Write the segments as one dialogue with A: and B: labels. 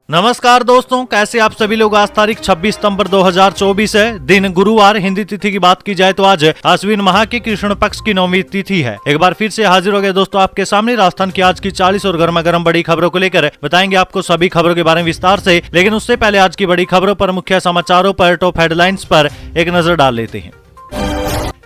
A: नमस्कार दोस्तों, कैसे आप सभी लोग। आज तारीख 26 सितंबर 2024 है, दिन गुरुवार। हिंदी तिथि की बात की जाए तो आज आश्विन माह की कृष्ण पक्ष की 9वीं तिथि है। एक बार फिर से हाजिर हो गए दोस्तों आपके सामने राजस्थान की आज की 40 और गर्मा गर्म बड़ी खबरों को लेकर। बताएंगे आपको सभी खबरों के बारे में विस्तार से, लेकिन उससे पहले आज की बड़ी खबरों पर, मुख्य समाचारों पर, टॉप हेडलाइंस पर एक नजर डाल लेते हैं।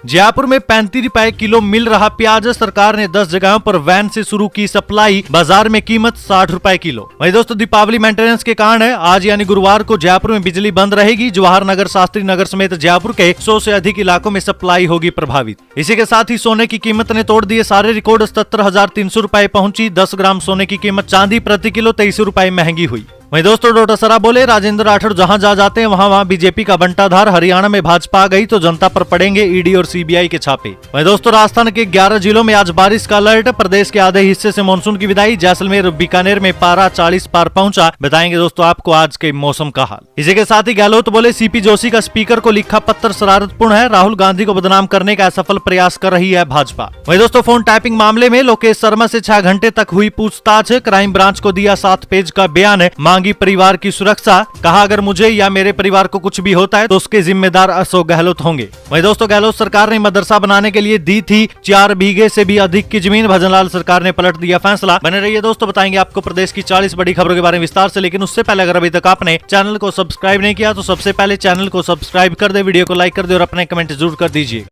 A: जयपुर में 35 रुपए किलो मिल रहा प्याज। सरकार ने 10 जगहों पर वैन से शुरू की सप्लाई। बाजार में कीमत 60 रुपए किलो। वहीं दोस्तों दीपावली मेंटेनेंस के कारण आज यानी गुरुवार को जयपुर में बिजली बंद रहेगी। जवाहर नगर, शास्त्री नगर समेत जयपुर के 100 से अधिक इलाकों में सप्लाई होगी प्रभावित। इसी के साथ ही सोने की कीमत ने तोड़ दिए सारे रिकॉर्ड। 77,300 रुपए पहुंची 10 ग्राम सोने की कीमत। चांदी प्रति किलो 23 रुपए महंगी हुई। वहीं दोस्तों डोटासरा बोले, राजेंद्र राठौड़ जहां जाते हैं वहां बीजेपी का बंटाधार। हरियाणा में भाजपा आ गई तो जनता पर पड़ेंगे ईडी और सीबीआई के छापे। वहीं दोस्तों राजस्थान के 11 जिलों में आज बारिश का अलर्ट। प्रदेश के आधे हिस्से से मानसून की विदाई। जैसलमेर और बीकानेर में पारा 40 पार पहुंचा। बताएंगे दोस्तों आपको आज के मौसम का हाल। इसी के साथ ही गहलोत बोले, सीपी जोशी का स्पीकर को लिखा पत्र शरारतपूर्ण है। राहुल गांधी को बदनाम करने का असफल प्रयास कर रही है भाजपा। वहीं दोस्तों फोन टैपिंग मामले में लोकेश शर्मा से 6 घंटे तक हुई पूछताछ। क्राइम ब्रांच को दिया 7 पेज का बयान। मांगी परिवार की सुरक्षा। कहा अगर मुझे या मेरे परिवार को कुछ भी होता है तो उसके जिम्मेदार अशोक गहलोत होंगे। वहीं दोस्तों गहलोत सरकार ने मदरसा बनाने के लिए दी थी 4 बीघे से भी अधिक की जमीन। भजनलाल सरकार ने पलट दिया फैसला। बने रहिए दोस्तों, बताएंगे आपको प्रदेश की 40 बड़ी खबरों के बारे में विस्तार से। लेकिन उससे पहले अगर अभी तक आपने चैनल को सब्सक्राइब नहीं किया तो सबसे पहले चैनल को सब्सक्राइब कर दे, वीडियो को लाइक कर दे और अपने कमेंट जरूर कर दीजिए।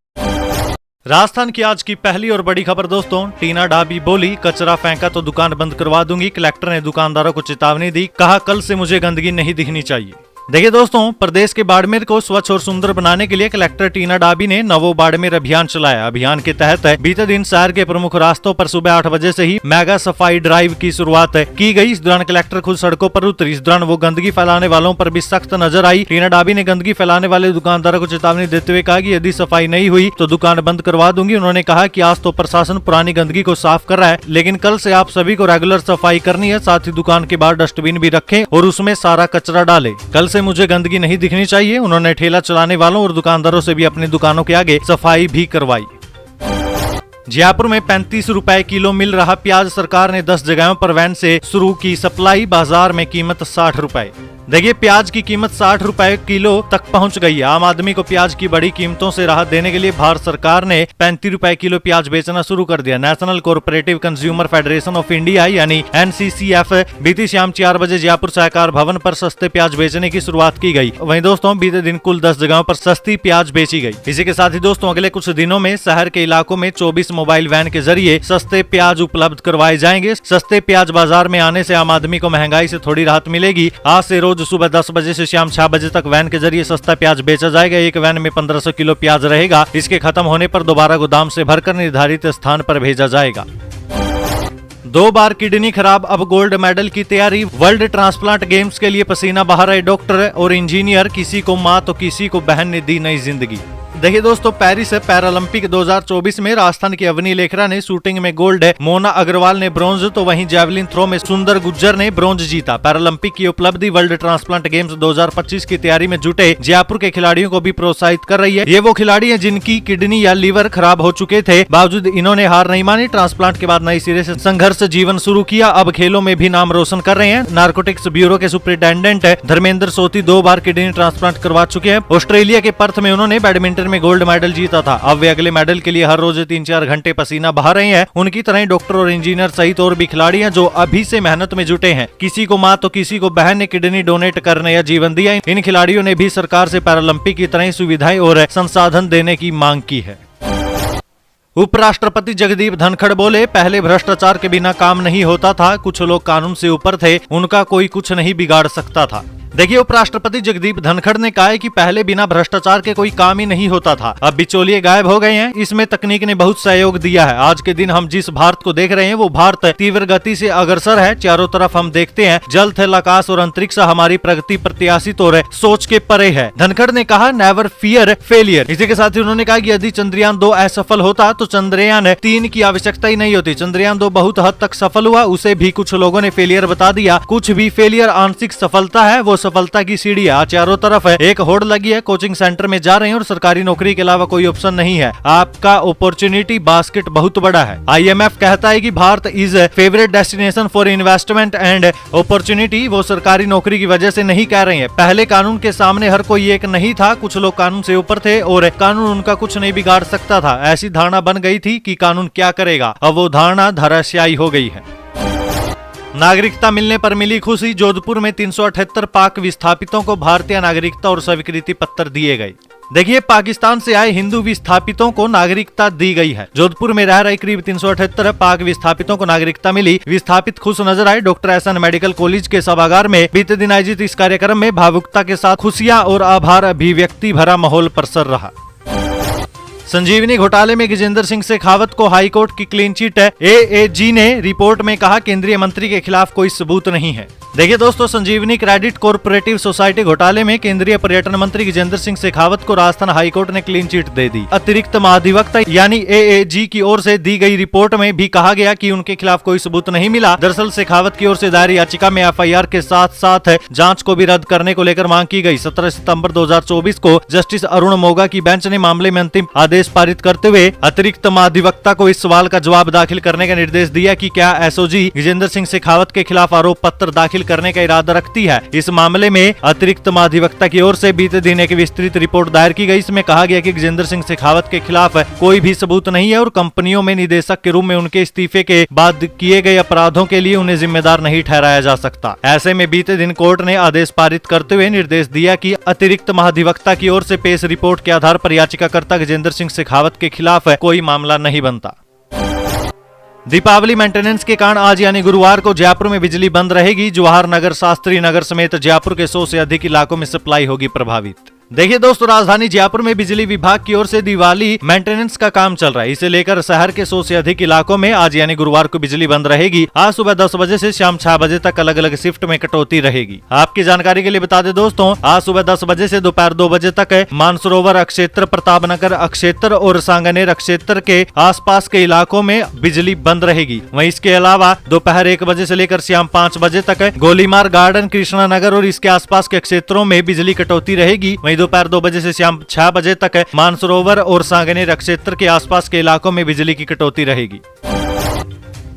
A: राजस्थान की आज की पहली और बड़ी खबर दोस्तों, टीना डाबी बोली, कचरा फेंका तो दुकान बंद करवा दूंगी। कलेक्टर ने दुकानदारों को चेतावनी दी। कहा कल से मुझे गंदगी नहीं दिखनी चाहिए। देखिए दोस्तों, प्रदेश के बाड़मेर को स्वच्छ और सुंदर बनाने के लिए कलेक्टर टीना डाबी ने नवो बाड़मेर अभियान चलाया। अभियान के तहत बीते दिन शहर के प्रमुख रास्तों पर सुबह 8 बजे से ही मेगा सफाई ड्राइव की शुरुआत की गई। इस दौरान कलेक्टर खुद सड़कों पर उतरी। इस दौरान वो गंदगी फैलाने वालों पर भी सख्त नजर आई। टीना डाबी ने गंदगी फैलाने वाले दुकानदारों को चेतावनी देते हुए कहा कि यदि सफाई नहीं हुई तो दुकान बंद करवा दूंगी। उन्होंने कहा कि आज तो प्रशासन पुरानी गंदगी को साफ कर रहा है, लेकिन कल से आप सभी को रेगुलर सफाई करनी है। साथ ही दुकान के बाहर डस्टबिन भी रखें और उसमें सारा कचरा डालें। कल से मुझे गंदगी नहीं दिखनी चाहिए। उन्होंने ठेला चलाने वालों और दुकानदारों से भी अपनी दुकानों के आगे सफाई भी करवाई। जयपुर में 35 रुपए किलो मिल रहा प्याज। सरकार ने 10 जगहों पर वैन से शुरू की सप्लाई। बाजार में कीमत 60 रुपए। देखिए प्याज की कीमत 60 रुपए किलो तक पहुंच गई है। आम आदमी को प्याज की बड़ी कीमतों से राहत देने के लिए भारत सरकार ने 35 रुपए किलो प्याज बेचना शुरू कर दिया। National cooperative consumer federation of India यानी NCCF बीती शाम 4 बजे जयपुर सहकार भवन पर सस्ते प्याज बेचने की शुरुआत की गई। वहीं दोस्तों बीते दिन कुल 10 जगहों पर सस्ती प्याज बेची गई। इसी के साथ ही दोस्तों अगले कुछ दिनों में शहर के इलाकों में 24 मोबाइल वैन के जरिए सस्ते प्याज उपलब्ध करवाए जाएंगे। सस्ते प्याज बाजार में आने से आम आदमी को महंगाई से थोड़ी राहत मिलेगी। आज से रोज सुबह 10 बजे से शाम 6 बजे तक वैन के जरिए सस्ता प्याज बेचा जाएगा। एक वैन में 1500 किलो प्याज रहेगा। इसके खत्म होने पर दोबारा गोदाम से भरकर निर्धारित स्थान पर भेजा जाएगा। 2 बार किडनी खराब, अब गोल्ड मेडल की तैयारी। वर्ल्ड ट्रांसप्लांट गेम्स के लिए पसीना बहा रहे डॉक्टर और इंजीनियर। किसी को मां तो किसी को बहन ने दी नई जिंदगी। देखिए दोस्तों पेरिस पैरालंपिक 2024 में राजस्थान की अवनी लेखरा ने शूटिंग में गोल्ड, मोना अग्रवाल ने ब्रॉन्ज तो वहीं जैवलिन थ्रो में सुंदर गुज्जर ने ब्रॉन्ज जीता। पैरालंपिक की उपलब्धि वर्ल्ड ट्रांसप्लांट गेम्स 2025 की तैयारी में जुटे जयपुर के खिलाड़ियों को भी प्रोत्साहित कर रही है। ये वो खिलाड़ी हैं जिनकी किडनी या लीवर खराब हो चुके थे, बावजूद इन्होंने हार नहीं मानी। ट्रांसप्लांट के बाद नई सिरे से संघर्ष जीवन शुरू किया। अब खेलों में भी नाम रोशन कर रहे हैं। नारकोटिक्स ब्यूरो के सुपरिटेंडेंट धर्मेंद्र सोती 2 बार किडनी ट्रांसप्लांट करवा चुके हैं। ऑस्ट्रेलिया के पर्थ में उन्होंने बैडमिंटन में गोल्ड मेडल जीता था। अब वे अगले मेडल के लिए हर रोज 3-4 घंटे पसीना बहा रहे हैं। उनकी तरह डॉक्टर और इंजीनियर सहित और भी खिलाड़ी हैं जो अभी से मेहनत में जुटे हैं। किसी को मां तो किसी को बहन ने किडनी डोनेट करने या जीवन दिया। इन खिलाड़ियों ने भी सरकार से पैरालंपिक की तरह सुविधाएं और संसाधन देने की मांग की है। उपराष्ट्रपति जगदीप धनखड़ बोले, पहले भ्रष्टाचार के बिना काम नहीं होता था। कुछ लोग कानून से ऊपर थे, उनका कोई कुछ नहीं बिगाड़ सकता था। देखिए उपराष्ट्रपति जगदीप धनखड़ ने कहा है कि पहले बिना भ्रष्टाचार के कोई काम ही नहीं होता था। अब बिचौलिए गायब हो गए हैं। इसमें तकनीक ने बहुत सहयोग दिया है। आज के दिन हम जिस भारत को देख रहे हैं वो भारत तीव्र गति से अग्रसर है। चारों तरफ हम देखते हैं जल, थल, आकाश और अंतरिक्ष हमारी प्रगति प्रत्याशित और सोच के परे है। धनखड़ ने कहा नेवर फियर फेलियर। इसी के साथ ही उन्होंने कहा कि यदि चंद्रयान 2 असफल होता तो चंद्रयान 3 की आवश्यकता ही नहीं होती। चंद्रयान 2 बहुत हद तक सफल हुआ, उसे भी कुछ लोगों ने फेलियर बता दिया। कुछ भी फेलियर आंशिक सफलता है, वो सफलता की सीढ़ी है। चारों तरफ है एक होड़ लगी है, कोचिंग सेंटर में जा रहे हैं और सरकारी नौकरी के अलावा कोई ऑप्शन नहीं है। आपका अपॉर्चुनिटी बास्केट बहुत बड़ा है। IMF कहता है कि Bharat is favourite destination for investment and opportunity. वो सरकारी नौकरी की वजह से नहीं कह रहे हैं। पहले कानून के सामने हर कोई एक नहीं था, कुछ लोग कानून से ऊपर थे और कानून उनका कुछ नहीं बिगाड़ सकता था। ऐसी धारणा बन गई थी कि कानून क्या करेगा। अब वो धारणा धराशायी हो गई है। नागरिकता मिलने पर मिली खुशी। जोधपुर में 378 पाक विस्थापितों को भारतीय नागरिकता और स्वीकृति पत्र दिए गए। देखिए, पाकिस्तान से आए हिंदू विस्थापितों को नागरिकता दी गई है। जोधपुर में रह रहे करीब 378 पाक विस्थापितों को नागरिकता मिली। विस्थापित खुश नजर आए। डॉक्टर SN मेडिकल कॉलेज के सभागार में बीते दिन आयोजित इस कार्यक्रम में भावुकता के साथ खुशियां और आभार अभिव्यक्ति भरा माहौल प्रसर रहा। संजीवनी घोटाले में गजेंद्र सिंह शेखावत को हाईकोर्ट की क्लीन चिट है। AAG ने रिपोर्ट में कहा केंद्रीय मंत्री के खिलाफ कोई सबूत नहीं है। देखिए दोस्तों, संजीवनी क्रेडिट कोऑपरेटिव सोसाइटी घोटाले में केंद्रीय पर्यटन मंत्री गजेंद्र सिंह शेखावत को राजस्थान हाईकोर्ट ने क्लीन चिट दे दी। अतिरिक्त महाधिवक्ता यानी AAG की ओर से दी गई रिपोर्ट में भी कहा गया कि उनके खिलाफ कोई सबूत नहीं मिला। दरअसल शेखावत की ओर से दायर याचिका में FIR के साथ साथ जांच को भी रद्द करने को लेकर मांग की गई। 17 सितंबर 2024 को जस्टिस अरुण मोगा की बेंच ने मामले में अंतिम आदेश पारित करते हुए अतिरिक्त महाधिवक्ता को इस सवाल का जवाब दाखिल करने का निर्देश दिया कि क्या SOG गजेंद्र सिंह शेखावत के खिलाफ आरोप पत्र दाखिल करने का इरादा रखती है। इस मामले में अतिरिक्त महाधिवक्ता की ओर से बीते दिन एक विस्तृत रिपोर्ट दायर की गई। इसमें कहा गया कि गजेंद्र सिंह शेखावत के खिलाफ कोई भी सबूत नहीं है और कंपनियों में निदेशक के रूप में उनके इस्तीफे के बाद किए गए अपराधों के लिए उन्हें जिम्मेदार नहीं ठहराया जा सकता। ऐसे में बीते दिन कोर्ट ने आदेश पारित करते हुए निर्देश दिया कि अतिरिक्त महाधिवक्ता की ओर से पेश रिपोर्ट के आधार पर याचिकाकर्ता गजेंद्र सिंह शेखावत के खिलाफ कोई मामला नहीं बनता। दीपावली मेंटेनेंस के कारण आज यानी गुरुवार को जयपुर में बिजली बंद रहेगी। जवाहर नगर, शास्त्री नगर समेत जयपुर के 100 से अधिक इलाकों में सप्लाई होगी प्रभावित। देखिए दोस्तों, राजधानी जयपुर में बिजली विभाग की ओर से दिवाली मेंटेनेंस का काम चल रहा है। इसे लेकर शहर के 100 से अधिक इलाकों में आज यानी गुरुवार को बिजली बंद रहेगी। आज सुबह 10 बजे से शाम 6 बजे तक अलग अलग शिफ्ट में कटौती रहेगी। आपकी जानकारी के लिए बता दें दोस्तों, आज सुबह 10 बजे से दोपहर 2 बजे तक मानसरोवर अक्षेत्र, प्रतापनगर अक्षेत्र और सांगनेर अक्षेत्र के आसपास के इलाकों में बिजली बंद रहेगी। वहीं इसके अलावा दोपहर 1 बजे से लेकर शाम 5 बजे तक गोलीमार गार्डन, कृष्णा नगर और इसके आसपास के क्षेत्रों में बिजली कटौती रहेगी। दोपहर 2 बजे से शाम 6 बजे तक मानसरोवर और सांगनेर क्षेत्र के आसपास के इलाकों में बिजली की कटौती रहेगी।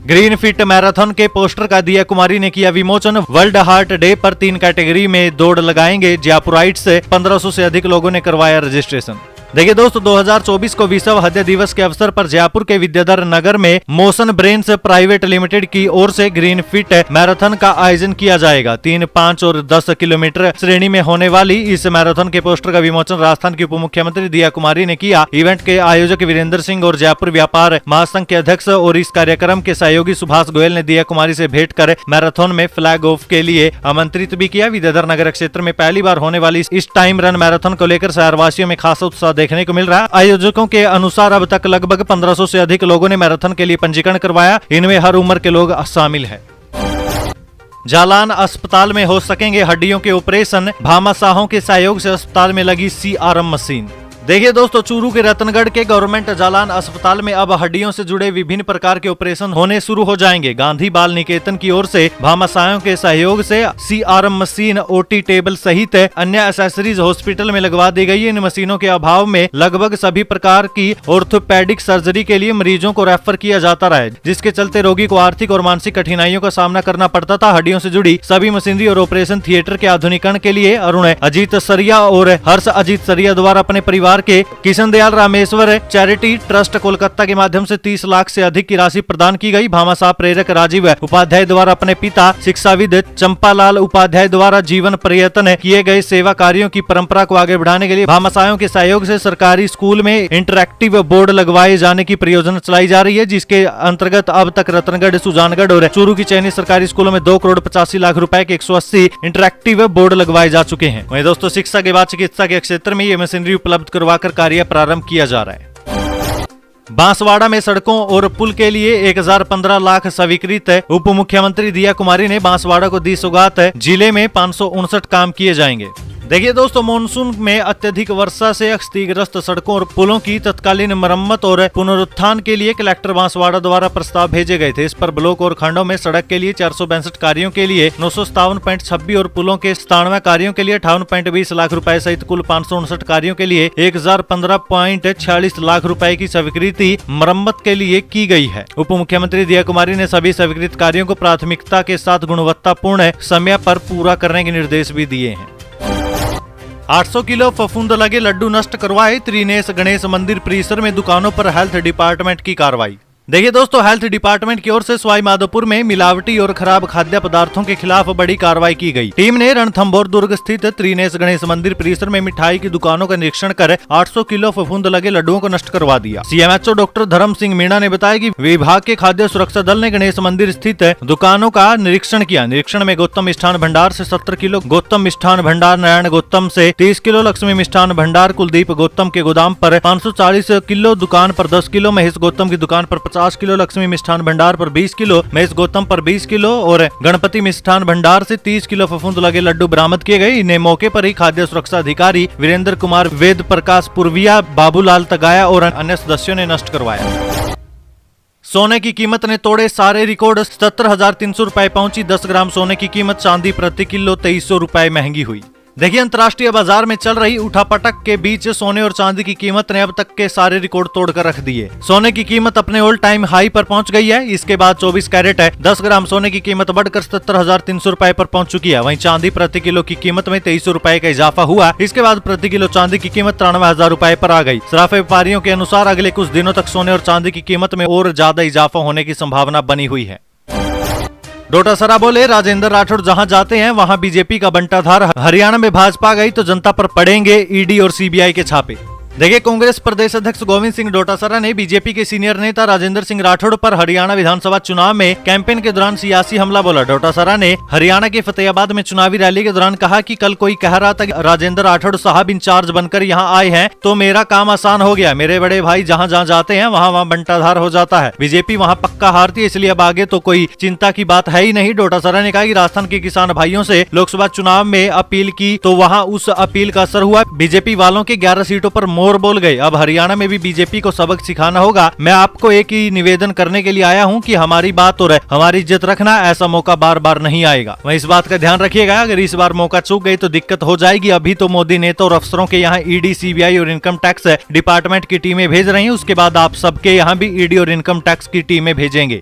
A: ग्रीन फिट मैराथन के पोस्टर का दिया कुमारी ने किया विमोचन। वर्ल्ड हार्ट डे पर 3 कैटेगरी में दौड़ लगाएंगे जयपुराइट्स। 1500 से अधिक लोगों ने करवाया रजिस्ट्रेशन। देखिए दोस्तों, 2024 को विश्व हृदय दिवस के अवसर पर जयपुर के विद्याधर नगर में मोशन ब्रेन्स प्राइवेट लिमिटेड की ओर से ग्रीन फिट मैराथन का आयोजन किया जाएगा। 3, 5 और 10 किलोमीटर श्रेणी में होने वाली इस मैराथन के पोस्टर का विमोचन राजस्थान की उप मुख्यमंत्री दिया कुमारी ने किया। इवेंट के आयोजक वीरेंद्र सिंह और जयपुर व्यापार महासंघ के अध्यक्ष और इस कार्यक्रम के सहयोगी सुभाष गोयल ने दिया कुमारी से भेंट कर मैराथन में फ्लैग ऑफ के लिए आमंत्रित भी किया। विद्याधर नगर क्षेत्र में पहली बार होने वाली इस टाइम रन मैराथन को लेकर शहरवासियों में खासा उत्साह देखने को मिल रहा है। आयोजकों के अनुसार अब तक लगभग 1500 से अधिक लोगों ने मैराथन के लिए पंजीकरण करवाया। इनमें हर उम्र के लोग शामिल हैं। जालान अस्पताल में हो सकेंगे हड्डियों के ऑपरेशन। भामाशाहों के सहयोग से अस्पताल में लगी CRM मशीन। देखिए दोस्तों, चूरू के रतनगढ़ के गवर्नमेंट जालान अस्पताल में अब हड्डियों से जुड़े विभिन्न प्रकार के ऑपरेशन होने शुरू हो जाएंगे। गांधी बाल निकेतन की ओर से भामाशाहों के सहयोग से CRM मशीन, OT टेबल सहित अन्य एक्सेसरीज हॉस्पिटल में लगवा दी गई है। इन मशीनों के अभाव में लगभग सभी प्रकार की ऑर्थोपेडिक सर्जरी के लिए मरीजों को रेफर किया जाता रहा है, जिसके चलते रोगी को आर्थिक और मानसिक कठिनाइयों का सामना करना पड़ता था। हड्डियों से जुड़ी सभी मशीनरी और ऑपरेशन थिएटर के आधुनिकीकरण के लिए अरुण अजीत सरिया और हर्ष अजीत सरिया द्वारा अपने परिवार के किशन दयाल रामेश्वर चैरिटी ट्रस्ट कोलकाता के माध्यम से 30 लाख से अधिक की राशि प्रदान की गई। भामाशाह प्रेरक राजीव उपाध्याय द्वारा अपने पिता शिक्षाविद चंपालाल उपाध्याय द्वारा जीवन प्रयत्न किए गए सेवा कार्यों की परंपरा को आगे बढ़ाने के लिए भामाशाहों के सहयोग से सरकारी स्कूल में इंटरैक्टिव बोर्ड लगवाए जाने की परियोजना चलाई जा रही है, जिसके अंतर्गत अब तक रतनगढ़, सुजानगढ़ और चूरू की चयनित सरकारी स्कूलों में 2 करोड़ 85 लाख रुपए के 180 इंटरैक्टिव बोर्ड लगवाए जा चुके हैं। वहीं दोस्तों, शिक्षा के बाद चिकित्सा के क्षेत्र में ये मशीनरी उपलब्ध करवाकर कार्य प्रारंभ किया जा रहा है। बांसवाड़ा में सड़कों और पुल के लिए 1015 लाख स्वीकृत। उप मुख्यमंत्री दिया कुमारी ने बांसवाड़ा को दी सौगात। जिले में 559 काम किए जाएंगे। देखिए दोस्तों, मानसून में अत्यधिक वर्षा से क्षतिग्रस्त सड़कों और पुलों की तत्कालीन मरम्मत और पुनरुत्थान के लिए कलेक्टर बांसवाड़ा द्वारा प्रस्ताव भेजे गए थे। इस पर ब्लॉक और खंडों में सड़क के लिए 462 कार्यों के लिए 957.26 और पुलों के 97 कार्यों के लिए 58.20 लाख रुपए सहित कुल 559 कार्यों के लिए 1015.46 लाख रुपए की स्वीकृति मरम्मत के लिए की गई है। उप मुख्यमंत्री दिया कुमारी ने सभी स्वीकृत कार्यों को प्राथमिकता के साथ गुणवत्तापूर्ण समय पर पूरा करने के निर्देश भी दिए हैं। 800 किलो फफूंद लगे लड्डू नष्ट करवाए, त्रिनेश गणेश मंदिर परिसर में दुकानों पर हेल्थ डिपार्टमेंट की कार्रवाई। देखिए दोस्तों, हेल्थ डिपार्टमेंट की ओर से सवाई माधोपुर में मिलावटी और खराब खाद्य पदार्थों के खिलाफ बड़ी कार्रवाई की गई। टीम ने रणथंभौर दुर्ग स्थित त्रिनेश गणेश मंदिर परिसर में मिठाई की दुकानों का निरीक्षण कर 800 किलो फफूंद लगे लड्डुओं को नष्ट करवा दिया। सीएमएचओ डॉक्टर धर्म सिंह मीणा ने बताया कि विभाग के खाद्य सुरक्षा दल ने गणेश मंदिर स्थित दुकानों का निरीक्षण किया। निरीक्षण में गौतम मिष्ठान भंडार से 70 किलो, गौतम मिष्ठान भंडार नारायण गौतम से 30 किलो, लक्ष्मी मिष्ठान भंडार कुलदीप गौतम के गोदाम पर 540 किलो, दुकान पर 10 किलो, महेश गौतम की दुकान पर 50 किलो, लक्ष्मी मिष्ठान भंडार पर 20 किलो, महेश गौतम पर 20 किलो और गणपति मिष्ठान भंडार से 30 किलो फफूंद लगे लड्डू बरामद किए गए। इन्हें मौके पर ही खाद्य सुरक्षा अधिकारी वीरेंद्र कुमार, वेद प्रकाश पुरविया, बाबूलाल तगाया और अन्य सदस्यों ने नष्ट करवाया। सोने की कीमत ने तोड़े सारे रिकॉर्ड, 77,300 रुपए पहुंची 10 ग्राम सोने की कीमत। चांदी प्रति किलो 2300 रुपए महंगी हुई। देखिए, अंतर्राष्ट्रीय बाजार में चल रही उठापटक के बीच सोने और चांदी की कीमत ने अब तक के सारे रिकॉर्ड तोड़कर रख दिए। सोने की कीमत अपने ऑल टाइम हाई पर पहुंच गई है। इसके बाद 24 कैरेट है 10 ग्राम सोने की कीमत बढ़कर 77,300 रुपए पर पहुंच चुकी है। वहीं चांदी प्रति किलो की कीमत में 2300 रुपए का इजाफा हुआ। इसके बाद प्रति किलो चांदी की कीमत 93,000 रुपए पर आ गई। सराफा व्यापारियों के अनुसार अगले कुछ दिनों तक सोने और चांदी की कीमत में और ज्यादा इजाफा होने की संभावना बनी हुई है। डोटासरा बोले, राजेंद्र राठौड़ जहां जाते हैं वहां बीजेपी का बंटाधार। हरियाणा में भाजपा गई तो जनता पर पड़ेंगे ईडी और सीबीआई के छापे। देखिए, कांग्रेस प्रदेश अध्यक्ष गोविंद सिंह डोटासरा ने बीजेपी के सीनियर नेता राजेंद्र सिंह राठौड़ पर हरियाणा विधानसभा चुनाव में कैंपेन के दौरान सियासी हमला बोला। डोटासरा ने हरियाणा के फतेहाबाद में चुनावी रैली के दौरान कहा कि कल कोई कह रहा था कि राजेंद्र राठौड़ साहब इंचार्ज बनकर यहाँ आए हैं तो मेरा काम आसान हो गया। मेरे बड़े भाई जहाँ जहाँ जाते हैं वहाँ बंटाधार हो जाता है। बीजेपी वहाँ पक्का हारती है, इसलिए अब आगे तो कोई चिंता की बात है ही नहीं। डोटासरा ने कहा कि राजस्थान के किसान भाइयों से लोकसभा चुनाव में अपील की तो वहाँ उस अपील का असर हुआ। बीजेपी वालों के 11 सीटों पर मोर बोल गए। अब हरियाणा में भी बीजेपी को सबक सिखाना होगा। मैं आपको एक ही निवेदन करने के लिए आया हूं कि हमारी बात और हमारी इज्जत रखना, ऐसा मौका बार बार नहीं आएगा। वहीं इस बात का ध्यान रखिएगा, अगर इस बार मौका चूक गई तो दिक्कत हो जाएगी। अभी तो मोदी नेता और अफसरों के यहाँ ईडी, सीबीआई और इनकम टैक्स डिपार्टमेंट की टीमें भेज रही हैं। उसके बाद आप सबके यहाँ भी ईडी और इनकम टैक्स की टीमें भेजेंगे।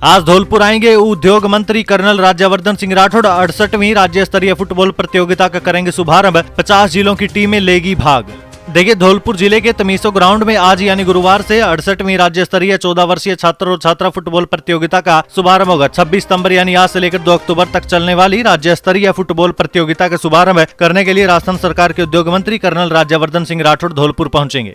A: आज धौलपुर आएंगे उद्योग मंत्री कर्नल राज्यवर्धन सिंह राठौड़। 68वीं राज्य स्तरीय फुटबॉल प्रतियोगिता का करेंगे शुभारंभ। 50 जिलों की टीमें लेगी भाग। देखिए, धौलपुर जिले के तमीसो ग्राउंड में आज यानी गुरुवार से 68वीं राज्य स्तरीय 14 वर्षीय छात्र और छात्रा फुटबॉल प्रतियोगिता का शुभारंभ होगा। 26 सितंबर यानी आज से लेकर 2 अक्टूबर तक चलने वाली राज्य स्तरीय फुटबॉल प्रतियोगिता का शुभारंभ करने के लिए राजस्थान सरकार के उद्योग मंत्री कर्नल राज्यवर्धन सिंह राठौड़ धौलपुर पहुंचेंगे।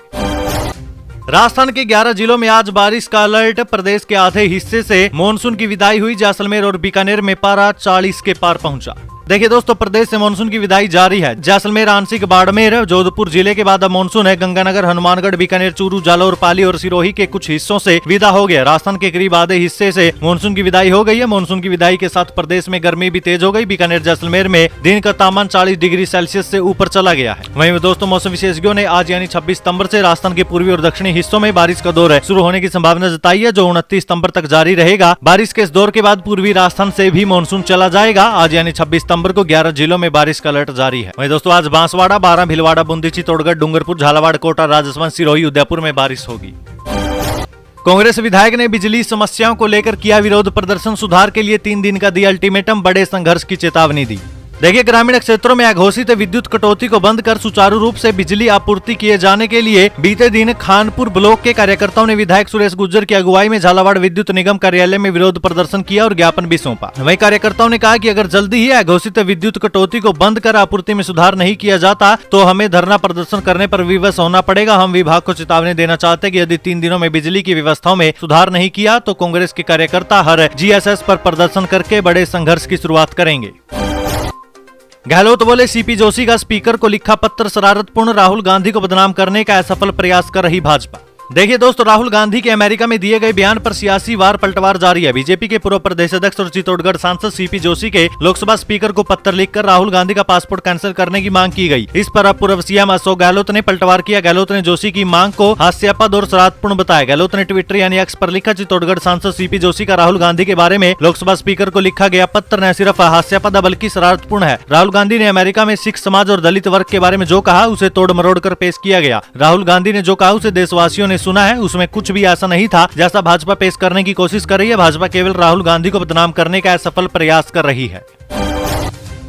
A: राजस्थान के 11 जिलों में आज बारिश का अलर्ट। प्रदेश के आधे हिस्से से मानसून की विदाई हुई। जैसलमेर और बीकानेर में पारा 40 के पार पहुंचा। देखिए दोस्तों, प्रदेश से मानसून की विदाई जारी है। जैसलमेर, आंशिक बाड़मेर, जोधपुर जिले के बाद अब मानसून है। गंगानगर, हनुमानगढ़, बीकानेर, चूरू, जालौर, पाली और सिरोही के कुछ हिस्सों से विदा हो गया। राजस्थान के करीब आधे हिस्से से मानसून की विदाई हो गई है। मानसून की विदाई के साथ प्रदेश में गर्मी भी तेज हो गई। बीकानेर, जैसलमेर में दिन का तापमान 40 डिग्री सेल्सियस से ऊपर चला गया है। वहीं दोस्तों, मौसम विशेषज्ञों ने आज यानी 26 सितंबर से राजस्थान के पूर्वी और दक्षिणी हिस्सों में बारिश का दौर शुरू होने की संभावना जताई है, जो 29 सितंबर तक जारी रहेगा। बारिश के इस दौर के बाद पूर्वी राजस्थान से भी मानसून चला जाएगा। आज यानी 26 सितंबर को 11 जिलों में बारिश का अलर्ट जारी है। वहीं दोस्तों, आज बांसवाड़ा, बारां, भीलवाड़ा, बूंदी, चित्तौड़गढ़, डूंगरपुर, झालावाड़, कोटा, राजसमंद, सिरोही, उदयपुर में बारिश होगी। कांग्रेस विधायक ने बिजली समस्याओं को लेकर किया विरोध प्रदर्शन। सुधार के लिए 3 दिन का दिया अल्टीमेटम, बड़े संघर्ष की चेतावनी दी। देखिए, ग्रामीण क्षेत्रों में अघोषित विद्युत कटौती को बंद कर सुचारू रूप से बिजली आपूर्ति किए जाने के लिए बीते दिन खानपुर ब्लॉक के कार्यकर्ताओं ने विधायक सुरेश गुर्जर की अगुवाई में झालावाड़ विद्युत निगम कार्यालय में विरोध प्रदर्शन किया और ज्ञापन भी सौंपा। वहीं कार्यकर्ताओं ने कहा कि अगर जल्दी ही अघोषित विद्युत कटौती को बंद कर आपूर्ति में सुधार नहीं किया जाता तो हमें धरना प्रदर्शन करने पर विवश होना पड़ेगा। हम विभाग को चेतावनी देना चाहते हैं कि यदि 3 दिनों में बिजली की व्यवस्थाओं में सुधार नहीं किया तो कांग्रेस के कार्यकर्ता हर जीएसएस पर प्रदर्शन करके बड़े संघर्ष की शुरुआत करेंगे। गहलोत बोले, सीपी जोशी का स्पीकर को लिखा पत्र शरारतपूर्ण, राहुल गांधी को बदनाम करने का असफल प्रयास कर रही भाजपा। देखिए दोस्तों, राहुल गांधी के अमेरिका में दिए गए बयान पर सियासी वार पलटवार जारी है। बीजेपी के पूर्व प्रदेश अध्यक्ष और चित्तौड़गढ़ सांसद सीपी जोशी के लोकसभा स्पीकर को पत्र लिखकर राहुल गांधी का पासपोर्ट कैंसिल करने की मांग की गई। इस पर अब पूर्व सीएम अशोक गहलोत ने पलटवार किया। गहलोत ने जोशी की मांग को हास्यास्पद और श्राद्धपूर्ण बताया। गहलोत ने ट्विटर यानी एक्स पर लिखा, चित्तौड़गढ़ सांसद सीपी जोशी का राहुल गांधी के बारे में लोकसभा स्पीकर को लिखा गया पत्र न सिर्फ हास्यास्पद बल्कि श्राद्धपूर्ण है। राहुल गांधी ने अमेरिका में सिख समाज और दलित वर्ग के बारे में जो कहा उसे तोड़ मरोड़ कर पेश किया गया। राहुल गांधी ने जो कहा उसे देशवासियों ने सुना है। उसमें कुछ भी ऐसा नहीं था जैसा भाजपा पेश करने की कोशिश कर रही है। भाजपा केवल राहुल गांधी को बदनाम करने का असफल प्रयास कर रही है।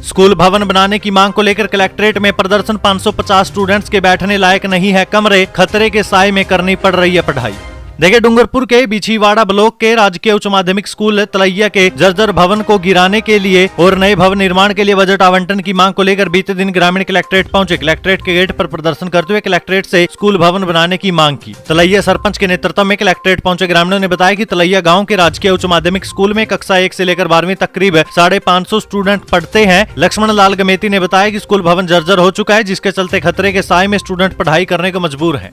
A: स्कूल भवन बनाने की मांग को लेकर कलेक्ट्रेट में प्रदर्शन। 550 स्टूडेंट्स के बैठने लायक नहीं है कमरे, खतरे के साए में करनी पड़ रही है पढ़ाई। देखिए, डूंगरपुर के बिछीवाड़ा ब्लॉक के राजकीय उच्च माध्यमिक स्कूल तलैया के जर्जर भवन को गिराने के लिए और नए भवन निर्माण के लिए बजट आवंटन की मांग को लेकर बीते दिन ग्रामीण कलेक्ट्रेट पहुंचे। कलेक्ट्रेट के गेट पर प्रदर्शन करते हुए कलेक्ट्रेट से स्कूल भवन बनाने की मांग की। तलैया सरपंच के नेतृत्व में कलेक्ट्रेट पहुंचे ग्रामीणों ने बताया कि तलैया गाँव के राजकीय उच्च माध्यमिक स्कूल में कक्षा 1 से लेकर 12वीं तक करीब 550 स्टूडेंट पढ़ते हैं। लक्ष्मण लाल गमेती ने बताया कि स्कूल भवन जर्जर हो चुका है, जिसके चलते खतरे के साए में स्टूडेंट पढ़ाई करने को मजबूर है।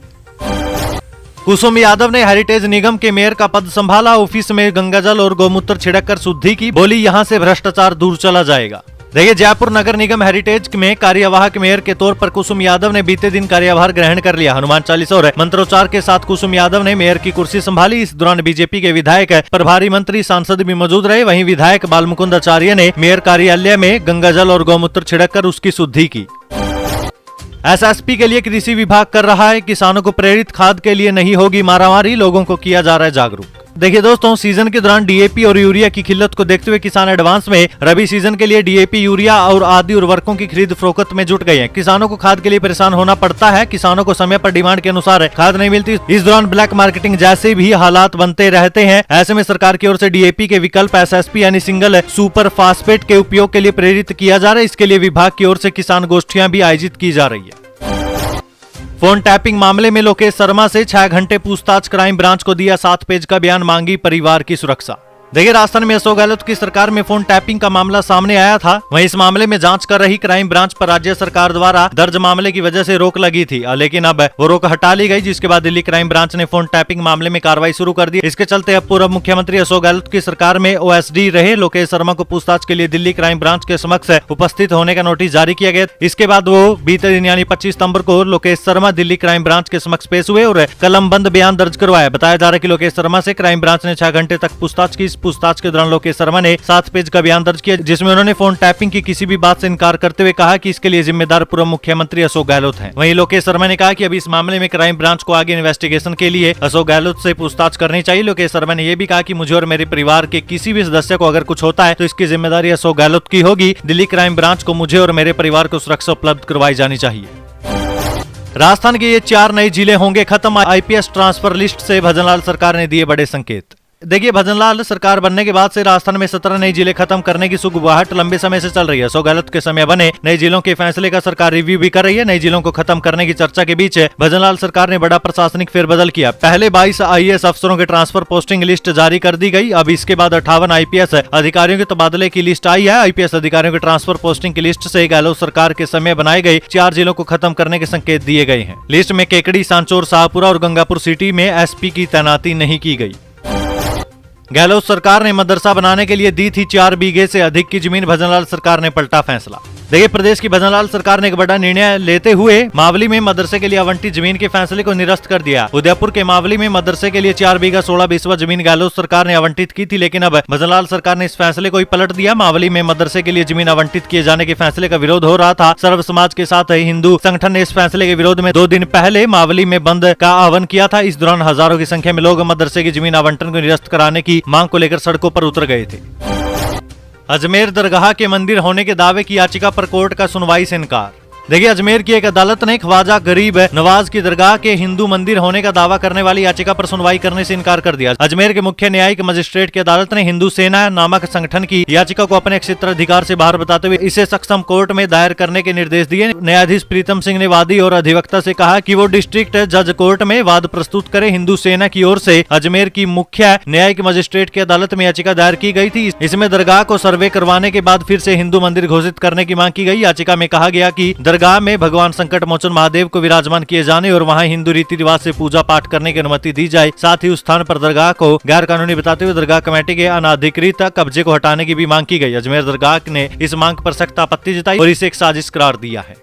A: कुसुम यादव ने हेरिटेज निगम के मेयर का पद संभाला। ऑफिस में गंगाजल और गौमूत्र छिड़क कर शुद्धि की। बोली, यहां से भ्रष्टाचार दूर चला जाएगा। देखिए, जयपुर नगर निगम हेरिटेज में कार्यवाहक मेयर के तौर पर कुसुम यादव ने बीते दिन कार्यभार ग्रहण कर लिया। हनुमान चालीसा और मंत्रोच्चार के साथ कुसुम यादव ने मेयर की कुर्सी संभाली। इस दौरान बीजेपी के विधायक, प्रभारी मंत्री, सांसद भी मौजूद रहे। वहीं विधायक बालमुकुंद आचार्य ने मेयर कार्यालय में गंगाजल और गौमूत्र छिड़क कर उसकी शुद्धि की। एसएसपी के लिए कृषि विभाग कर रहा है किसानों को प्रेरित। खाद के लिए नहीं होगी मारामारी, लोगों को किया जा रहा है जागरूक। देखिए दोस्तों, सीजन के दौरान डीएपी और यूरिया की किल्लत को देखते हुए किसान एडवांस में रबी सीजन के लिए डीएपी, यूरिया और आदि उर्वरकों की खरीद फरोख्त में जुट गए हैं। किसानों को खाद के लिए परेशान होना पड़ता है। किसानों को समय पर डिमांड के अनुसार खाद नहीं मिलती। इस दौरान ब्लैक मार्केटिंग जैसे भी हालात बनते रहते हैं। ऐसे में सरकार की ओर से डीएपी के विकल्प एसएसपी यानी सिंगल सुपर फास्फेट के उपयोग के लिए प्रेरित किया जा रहा है। इसके लिए विभाग की ओर से किसान गोष्ठियां भी आयोजित की जा रही है। फोन टैपिंग मामले में लोकेश शर्मा से 6 घंटे पूछताछ। क्राइम ब्रांच को दिया 7 पेज का बयान, मांगी परिवार की सुरक्षा। देखिए, राजस्थान में अशोक गहलोत की सरकार में फोन टैपिंग का मामला सामने आया था। वहीं इस मामले में जांच कर रही क्राइम ब्रांच पर राज्य सरकार द्वारा दर्ज मामले की वजह से रोक लगी थी, लेकिन अब वो रोक हटा ली गई, जिसके बाद दिल्ली क्राइम ब्रांच ने फोन टैपिंग मामले में कार्रवाई शुरू कर दी। इसके चलते अब पूर्व मुख्यमंत्री अशोक गहलोत की सरकार में ओएसडी रहे लोकेश शर्मा को पूछताछ के लिए दिल्ली क्राइम ब्रांच के समक्ष उपस्थित होने का नोटिस जारी किया गया। इसके बाद वो बीते दिन यानी 25 सितंबर को लोकेश शर्मा दिल्ली क्राइम ब्रांच के समक्ष पेश हुए और कलमबंद बयान दर्ज करवाया। बताया जा रहा है कि लोकेश शर्मा से क्राइम ब्रांच ने 6 घंटे तक पूछताछ की। इस पूछताछ के दौरान लोकेश शर्मा ने 7 पेज का बयान दर्ज किया, जिसमें उन्होंने फोन टैपिंग की किसी भी बात से इनकार करते हुए कहा कि इसके लिए जिम्मेदार पूर्व मुख्यमंत्री अशोक गहलोत हैं। वहीं लोकेश शर्मा ने कहा कि अभी इस मामले में क्राइम ब्रांच को आगे इन्वेस्टिगेशन के लिए अशोक गहलोत से पूछताछ करनी चाहिए। लोकेश शर्मा ने यह भी कहा कि मुझे और मेरे परिवार के किसी भी सदस्य को अगर कुछ होता है तो इसकी जिम्मेदारी अशोक गहलोत की होगी। दिल्ली क्राइम ब्रांच को मुझे और मेरे परिवार को सुरक्षा उपलब्ध करवाई जानी चाहिए। राजस्थान के ये 4 नए जिले होंगे खत्म। आईपीएस ट्रांसफर लिस्ट से भजनलाल सरकार ने दिए बड़े संकेत। देखिए, भजनलाल सरकार बनने के बाद से राजस्थान में 17 नए जिले खत्म करने की सुगबुगाहट लंबे समय से चल रही है। अशोक गहलोत के समय बने नए जिलों के फैसले का सरकार रिव्यू भी कर रही है। नए जिलों को खत्म करने की चर्चा के बीच भजनलाल सरकार ने बड़ा प्रशासनिक फेरबदल किया। पहले 22 आईएएस अफसरों के ट्रांसफर पोस्टिंग लिस्ट जारी कर दी गई। अब इसके बाद 58 आईपीएस अधिकारियों के तबादले की लिस्ट आई है। आईपीएस अधिकारियों के ट्रांसफर पोस्टिंग की लिस्ट से गहलोत सरकार के समय बनाए गए 4 जिलों को खत्म करने के संकेत दिए गए हैं। लिस्ट में केकड़ी, सांचौर, शाहपुरा और गंगापुर सिटी में एसपी की तैनाती नहीं की गई। गहलोत सरकार ने मदरसा बनाने के लिए दी थी 4 बीघे से अधिक की जमीन। भजनलाल सरकार ने पलटा फैसला। देखिए, प्रदेश की भजनलाल सरकार ने एक बड़ा निर्णय लेते हुए मावली में मदरसे के लिए आवंटित जमीन के फैसले को निरस्त कर दिया। उदयपुर के मावली में मदरसे के लिए 4 बीघा 16 बीसवा जमीन गहलोत सरकार ने आवंटित की थी, लेकिन अब भजनलाल सरकार ने इस फैसले को ही पलट दिया। मावली में मदरसे के लिए जमीन आवंटित किए जाने के फैसले का विरोध हो रहा था। सर्व समाज के साथ हिंदू संगठन ने इस फैसले के विरोध में 2 दिन पहले मावली में बंद का आह्वान किया था। इस दौरान हजारों की संख्या में लोग मदरसे की जमीन आवंटन को निरस्त कराने की मांग को लेकर सड़कों पर उतर गए थे। अजमेर दरगाह के मंदिर होने के दावे की याचिका पर कोर्ट का सुनवाई से इनकार। देखिए, अजमेर की एक अदालत ने ख्वाजा गरीब नवाज की दरगाह के हिंदू मंदिर होने का दावा करने वाली याचिका पर सुनवाई करने से इनकार कर दिया। अजमेर के मुख्य न्यायिक मजिस्ट्रेट की अदालत ने हिंदू सेना नामक संगठन की याचिका को अपने क्षेत्राधिकार से बाहर बताते हुए इसे सक्षम कोर्ट में दायर करने के निर्देश दिए। न्यायाधीश प्रीतम सिंह ने वादी और अधिवक्ता से कहा कि वो डिस्ट्रिक्ट जज कोर्ट में वाद प्रस्तुत करे। हिंदू सेना की ओर से अजमेर की मुख्य न्यायिक मजिस्ट्रेट की अदालत में याचिका दायर की गई थी। इसमें दरगाह को सर्वे करवाने के बाद फिर से हिंदू मंदिर घोषित करने की मांग की गई। याचिका में कहा गया कि दरगाह में भगवान संकट मोचन महादेव को विराजमान किए जाने और वहां हिंदू रीति रिवाज से पूजा पाठ करने की अनुमति दी जाए। साथ ही उस स्थान पर दरगाह को गैर कानूनी बताते हुए दरगाह कमेटी के अनाधिकृत कब्जे को हटाने की भी मांग की गई। अजमेर दरगाह ने इस मांग पर सख्त आपत्ति जताई और इसे एक साजिश करार दिया है।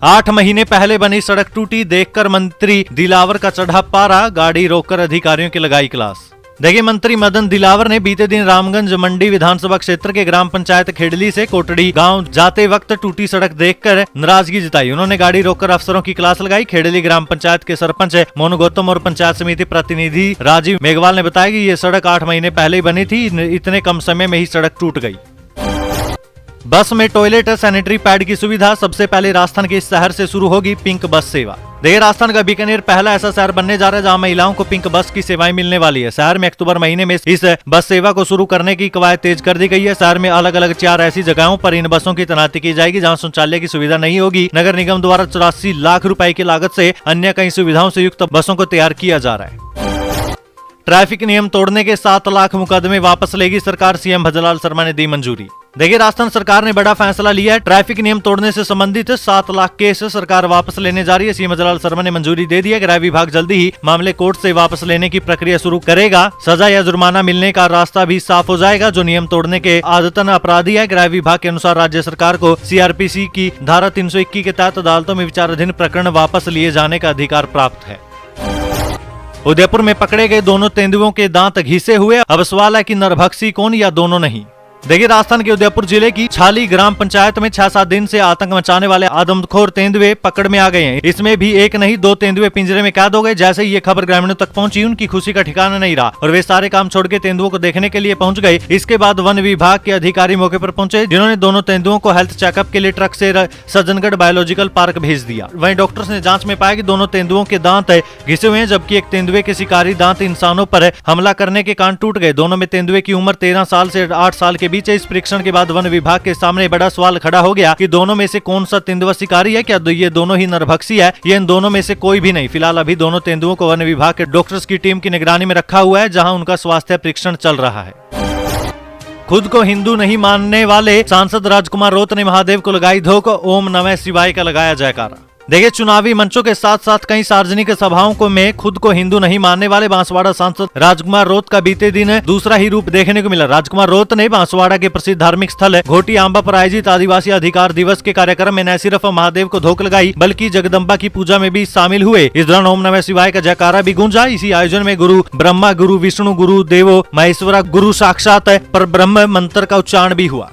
A: 8 महीने पहले बनी सड़क टूटी, देखकर मंत्री दिलावर का चढ़ा पारा, गाड़ी रोककर अधिकारियों की लगाई क्लास। देखिए, मंत्री मदन दिलावर ने बीते दिन रामगंज मंडी विधानसभा क्षेत्र के ग्राम पंचायत खेड़ली से कोटड़ी गांव जाते वक्त टूटी सड़क देखकर नाराजगी जताई। उन्होंने गाड़ी रोककर अफसरों की क्लास लगाई। खेड़ली ग्राम पंचायत के सरपंच मोनू गौतम और पंचायत समिति प्रतिनिधि राजीव मेघवाल ने बताया कि ये सड़क 8 महीने पहले ही बनी थी, इतने कम समय में ही सड़क टूट गई। बस में टॉयलेट सैनिटरी पैड की सुविधा, सबसे पहले राजस्थान के इस शहर से शुरू होगी पिंक बस सेवा। देखिए, राजस्थान का बीकानेर पहला ऐसा शहर बनने जा रहा है जहां महिलाओं को पिंक बस की सेवाएं मिलने वाली है। शहर में अक्टूबर महीने में इस बस सेवा को शुरू करने की कवायद तेज कर दी गई है। शहर में अलग अलग 4 ऐसी जगहों पर इन बसों की तैनाती की जाएगी जहां शौचालय की सुविधा नहीं होगी। नगर निगम द्वारा 84 लाख रुपए की लागत से अन्य कई सुविधाओं से युक्त बसों को तैयार किया जा रहा है। ट्रैफिक नियम तोड़ने के 7 लाख मुकदमे वापस लेगी सरकार, सीएम भजनलाल शर्मा ने दी मंजूरी। देखिए, राजस्थान सरकार ने बड़ा फैसला लिया है। ट्रैफिक नियम तोड़ने से संबंधित 7 लाख केस सरकार वापस लेने जा रही है। सीएम भजनलाल शर्मा ने मंजूरी दे दी है। गृह विभाग जल्दी ही मामले कोर्ट से वापस लेने की प्रक्रिया शुरू करेगा। सजा या जुर्माना मिलने का रास्ता भी साफ हो जाएगा। जो नियम तोड़ने के आदतन अपराधी है, गृह विभाग के अनुसार राज्य सरकार को सीआरपीसी की धारा 321 के तहत अदालतों में विचाराधीन प्रकरण वापस लिए जाने का अधिकार प्राप्त है। उदयपुर में पकड़े गए दोनों तेंदुओं के दांत घिसे हुए, अब सवाल है कि नरभक्षी कौन या दोनों नहीं। देखिए, राजस्थान के उदयपुर जिले की छाली ग्राम पंचायत में 6-7 दिन से आतंक मचाने वाले आदमखोर तेंदुए पकड़ में आ गए हैं। इसमें भी एक नहीं 2 तेंदुए पिंजरे में कैद हो गए। जैसे ही ये खबर ग्रामीणों तक पहुंची, उनकी खुशी का ठिकाना नहीं रहा और वे सारे काम छोड़ के तेंदुओं को देखने के लिए पहुंच गए। इसके बाद वन विभाग के अधिकारी मौके पर पहुंचे, जिन्होंने दोनों तेंदुओं को हेल्थ चेकअप के लिए ट्रक से सज्जनगढ़ बायोलॉजिकल पार्क भेज दिया। वहीं डॉक्टर्स ने जांच में पाया कि दोनों तेंदुओं के दांत घिसे हुए हैं, जबकि एक तेंदुए के शिकारी दांत इंसानों पर हमला करने के कारण टूट गए। दोनों में तेंदुए की उम्र 13 साल से 8 साल के बीच है। इस परीक्षण के बाद वन विभाग के सामने बड़ा सवाल खड़ा हो गया कि दोनों में से कौन सा तेंदुआ शिकारी है, क्या ये दोनों ही नरभक्षी है, या इन दोनों में से कोई भी नहीं। फिलहाल अभी दोनों तेंदुओं को वन विभाग के डॉक्टर्स की टीम की निगरानी में रखा हुआ है, जहां उनका स्वास्थ्य परीक्षण चल रहा है। खुद को हिंदू नहीं मानने वाले सांसद राजकुमार रोत ने महादेव को लगाई धोख, ओम नमः शिवाय का लगाया जयकारा। देखिए, चुनावी मंचों के साथ साथ कई सार्वजनिक सभाओं को में खुद को हिंदू नहीं मानने वाले बांसवाड़ा सांसद राजकुमार रोत का बीते दिन दूसरा ही रूप देखने को मिला। राजकुमार रोत ने बांसवाड़ा के प्रसिद्ध धार्मिक स्थल घोटी आंबा पर आयोजित आदिवासी अधिकार दिवस के कार्यक्रम में न सिर्फ महादेव को धोख लगाई, बल्कि जगदम्बा की पूजा में भी शामिल हुए। इस दौरान ओम नमः शिवाय का जयकारा भी गूंजा। इसी आयोजन में गुरु ब्रह्मा, गुरु विष्णु, गुरु देवो महेश्वरा, गुरु साक्षात पर ब्रह्म मंत्र का उच्चारण भी हुआ।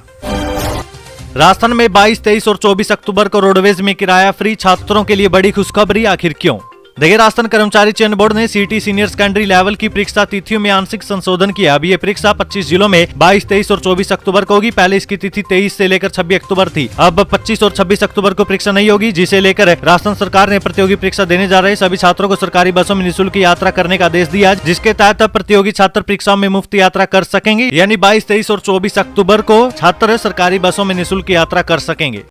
A: राजस्थान में 22, 23 और 24 अक्टूबर को रोडवेज में किराया फ्री, छात्रों के लिए बड़ी खुशखबरी, आखिर क्यों? देखिए, राजस्थान कर्मचारी चयन बोर्ड ने सीटी सीनियर सेकेंडरी लेवल की परीक्षा तिथियों में आंशिक संशोधन किया। अब ये परीक्षा 25 जिलों में 22, 23 और 24 अक्टूबर को होगी। पहले इसकी तिथि 23 से लेकर 26 अक्टूबर थी। अब 25 और 26 अक्टूबर को परीक्षा नहीं होगी, जिसे लेकर राजस्थान सरकार ने प्रतियोगी परीक्षा देने जा रहे सभी छात्रों को सरकारी बसों में निःशुल्क यात्रा करने का आदेश दिया, जिसके तहत प्रतियोगी छात्र परीक्षाओं में मुफ्त यात्रा कर सकेंगे। यानी 22, 23 और 24 अक्टूबर को छात्र सरकारी बसों में निःशुल्क यात्रा कर सकेंगे।